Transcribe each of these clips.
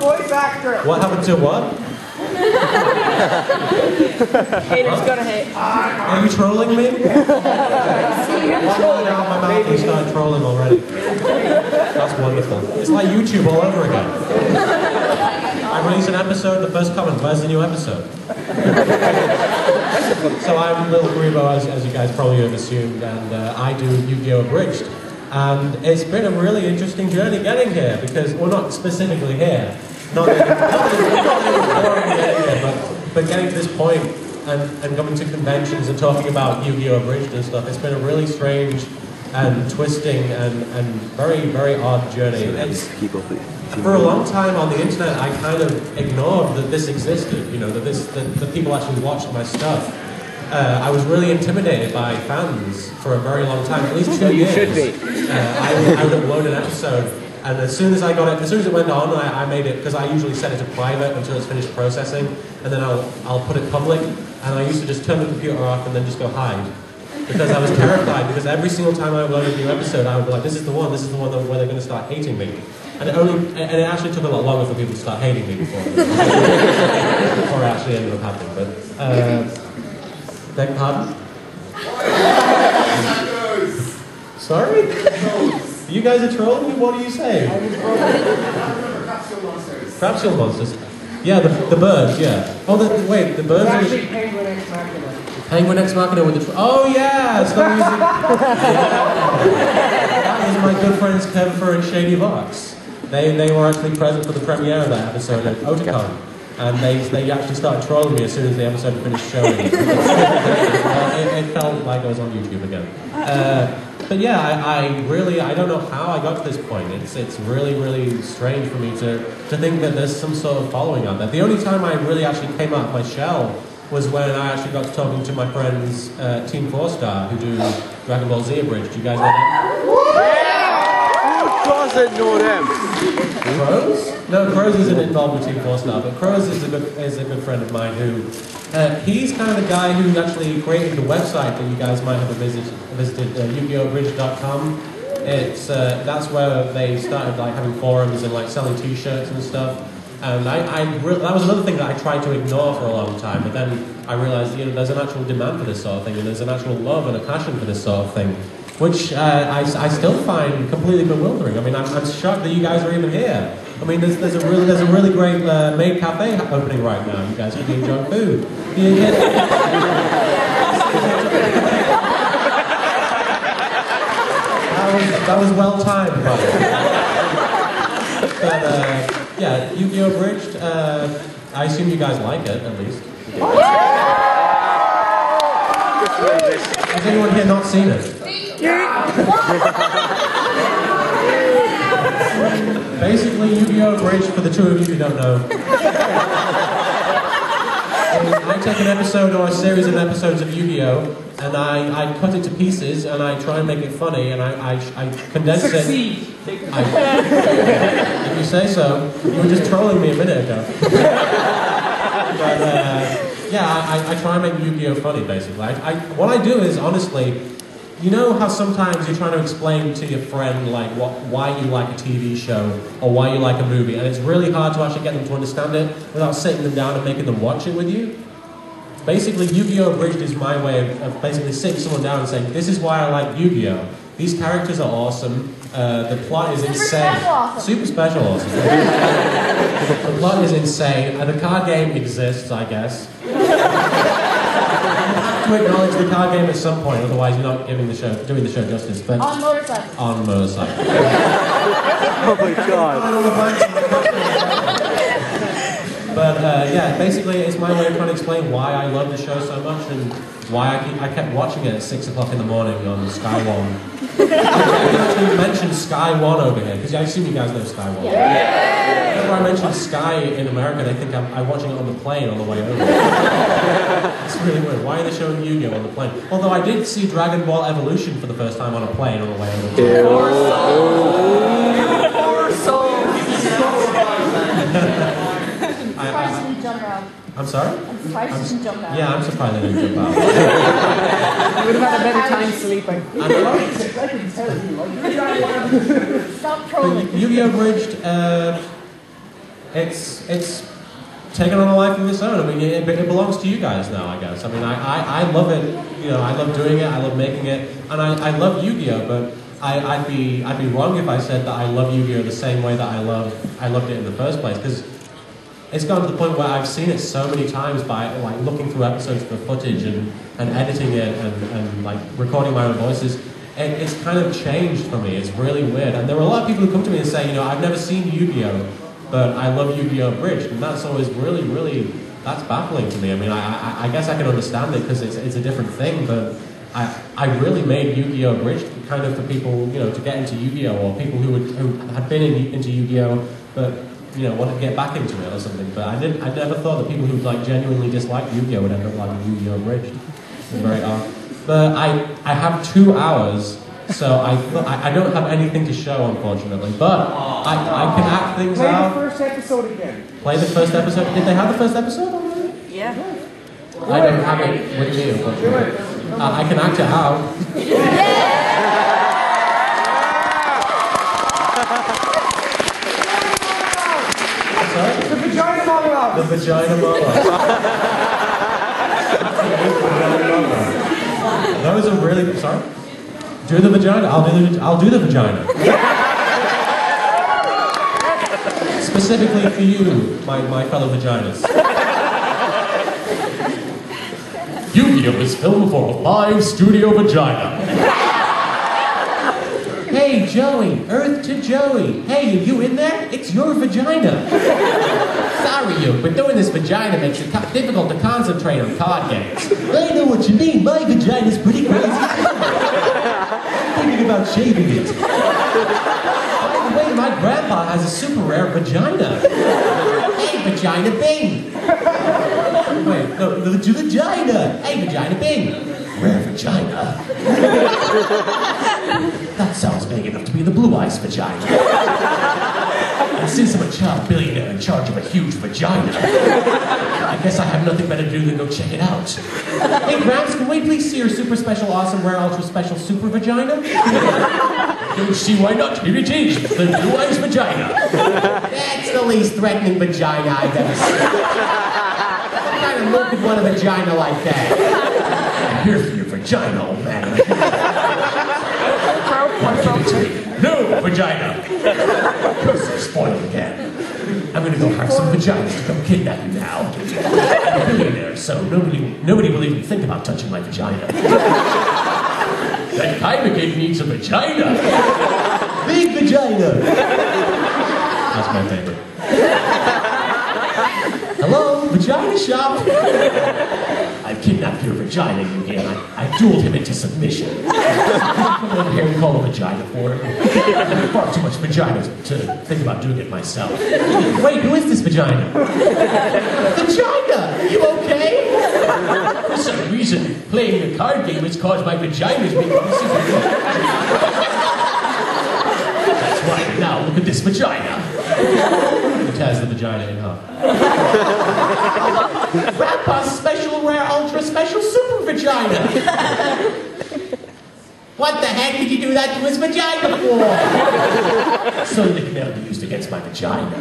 voice actor. What happened to what? Haters gonna hate. Are you trolling me? One line out of my mouth and started trolling already. That's wonderful. It's like YouTube all over again. I release an episode, the first comment, where's the new episode? So I'm Little Grebo, as you guys probably have assumed, and I do Yu-Gi-Oh! Abridged. And it's been a really interesting journey getting here, because, well, not specifically here, not but getting to this point and coming to conventions and talking about Yu-Gi-Oh! Abridged and stuff, it's been a really strange and twisting and very, very odd journey. For a long time on the internet, I kind of ignored that this existed, you know, that people actually watched my stuff. I was really intimidated by fans for a very long time, at least 2 years. You should be. I would upload an episode, and as soon as I got it, as soon as it went on, I made it, because I usually set it to private until it's finished processing, and then I'll put it public, and I used to just turn the computer off and then just go hide. Because I was terrified, because every single time I uploaded a new episode, I would be like, this is the one where they're going to start hating me. And it actually took a lot longer for people to start hating me before it actually ended up happening. But, beg pardon? Sorry? You guys are trolling me? What are you saying? Capsule monsters. Yeah, the birds, yeah. Oh, wait, the birds are... Actually, Penguin X Machina. Penguin X Machina with the... Oh, yeah! It's the music. That was my good friends Kevfer and Shady Vox. They were actually present for the premiere of that episode at Otakon. And they actually started trolling me as soon as the episode finished showing. It felt like I was on YouTube again. But yeah, I don't know how I got to this point. It's really, really strange for me to think that there's some sort of following on that. The only time I really actually came out of my shell was when I actually got to talking to my friends Team 4-Star, who do Dragon Ball Z Abridged. Do you guys know them? Doesn't know them. Crows? No, Crows isn't involved with Team 4-Star, but Crows is a good friend of mine who, he's kind of the guy who actually created the website that you guys might have visited YugiOhBridge.com. It's that's where they started like having forums and like selling T-shirts and stuff. And that was another thing that I tried to ignore for a long time, but then I realized, you know, there's an actual demand for this sort of thing, and there's an actual love and a passion for this sort of thing, which I still find completely bewildering. I mean, I'm shocked that you guys are even here. I mean, there's a really great maid cafe opening right now. You guys could be enjoying food. That was well timed, by the way. But yeah, Yu-Gi-Oh! Abridged. I assume you guys like it, at least. Has anyone here not seen it? Basically, Yu-Gi-Oh! Abridged, for the two of you who don't know, I take an episode or a series of episodes of Yu-Gi-Oh! and I cut it to pieces and I try and make it funny and I condense it. If you say so. You were just trolling me a minute ago. But yeah, I try and make Yu-Gi-Oh! Funny, basically. What I do is, honestly, you know how sometimes you're trying to explain to your friend like why you like a TV show or why you like a movie, and it's really hard to actually get them to understand it without sitting them down and making them watch it with you? Basically, Yu-Gi-Oh! Abridged is my way of basically sitting someone down and saying, this is why I like Yu-Gi-Oh! These characters are awesome, the plot is insane. Super special awesome. The plot is insane, and the card game exists, I guess. To acknowledge the card game at some point, otherwise you're not doing the show justice. But on motorcycle. On motorcycle. Oh my god. But yeah, basically it's my way of trying to explain why I love the show so much and why I kept watching it at 6 o'clock in the morning on Sky One. I actually mentioned Sky One over here, because I assume you guys know Sky One. Yeah. Whenever I mention Sky in America, they think I'm watching it on the plane on the way over. It's really weird. Why are they showing Yu-Gi-Oh! On the plane? Although I did see Dragon Ball Evolution for the first time on a plane on the way over. I'm sorry? I'm surprised you didn't jump out. Yeah, I'm surprised I didn't jump out. You would have had a better time sleeping. Stop trolling. Yu-Gi-Oh! Abridged, it's taken on a life of its own. I mean, it belongs to you guys now, I guess. I mean, I love it. You know, I love doing it. I love making it, and I love Yu-Gi-Oh! But I'd be wrong if I said that I love Yu-Gi-Oh! The same way that I loved it in the first place, because it's gone to the point where I've seen it so many times by like looking through episodes for footage and editing it and like recording my own voices. It's kind of changed for me. It's really weird. And there are a lot of people who come to me and say, you know, I've never seen Yu-Gi-Oh! But I love Yu-Gi-Oh! Abridged, and that's always really, that's baffling to me. I mean, I guess I can understand it because it's a different thing, but I really made Yu-Gi-Oh! Abridged kind of for people, you know, to get into Yu-Gi-Oh! Or people who had been into Yu-Gi-Oh! But, you know, wanted to get back into it or something. But I never thought that people who like genuinely disliked Yu-Gi-Oh! Would end up liking Yu-Gi-Oh! Abridged. It's very odd. But I have 2 hours. So I don't have anything to show, unfortunately, but I can act things out. Play the first episode again. Play the first episode? Did they have the first episode already? Yeah. I don't have it with me, unfortunately. I can act it out. Sorry? The vagina monologue. The vagina monologue. Those are really... Sorry? Do the vagina. I'll do the vagina. Specifically for you, my fellow vaginas. Yu-Gi-Oh! Is filmed for a live studio vagina. Hey, Joey. Earth to Joey. Hey, are you in there? It's your vagina. Sorry, you, but doing this vagina makes it difficult to concentrate on card games. I know what you mean. My vagina's pretty crazy. Thinking about shaving it. By the way, my grandpa has a super rare vagina. Hey, vagina bing. Wait, no, the vagina. Hey, vagina bing. Rare vagina. That sounds big enough to be the Blue Eyes vagina. And since I'm a child billionaire in charge of a huge vagina, I guess I have nothing better to do than go check it out. Hey, Gramps, can we please see your super special, awesome, rare, ultra special super vagina? Don't see why not. Here it is, the Blue Eyes vagina. That's the least threatening vagina I've ever seen. What kind of look would want a vagina like that? I'm here for your vagina, old man. No, vagina! Curse is spoiled again. I'm gonna go hire some vaginas to come kidnap you now. I'm a billionaire, so nobody will even think about touching my vagina. That Akumakon needs a vagina! Big vagina! That's my favorite. Hello, vagina shop? I've kidnapped your vagina, Yugi, and I dueled him into submission. Come over here and call a vagina for him. I have far too much vagina to think about doing it myself. Wait, who is this vagina? Vagina! You okay? For some reason, playing a card game has caused my vagina to be That's right, now look at this vagina. It has the vagina in half. Grandpa's special, rare, ultra special super vagina. What the heck did you do that to his vagina for? So that it can never be used against my vagina.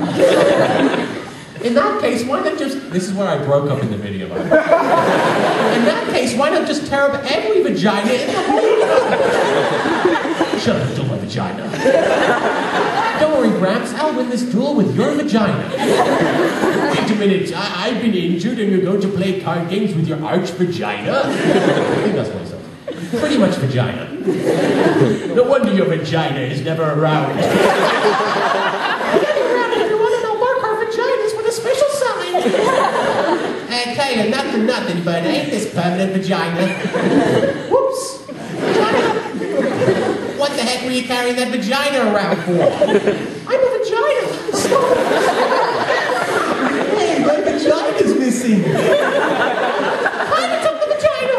In that case, why not just... This is where I broke up in the video. In that case, why not just tear up every vagina in the whole universe? Shut up, duel my vagina. Don't worry, Gramps, I'll win this duel with your vagina. Wait a minute, I've been injured and you're going to play card games with your arch vagina? I think that's what I said. Pretty much vagina. No wonder your vagina is never around. Okay, enough for nothing, but ain't this permanent vagina? Whoops! What the heck were you carrying that vagina around for? I'm a vagina! Hey, my vagina's missing! Time to the vagina!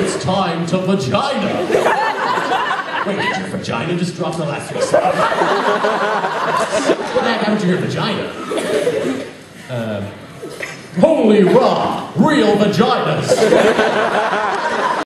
It's time to vagina! Wait, did your vagina just drop the last 3 seconds? What the heck happened to your vagina? Holy raw, real vaginas!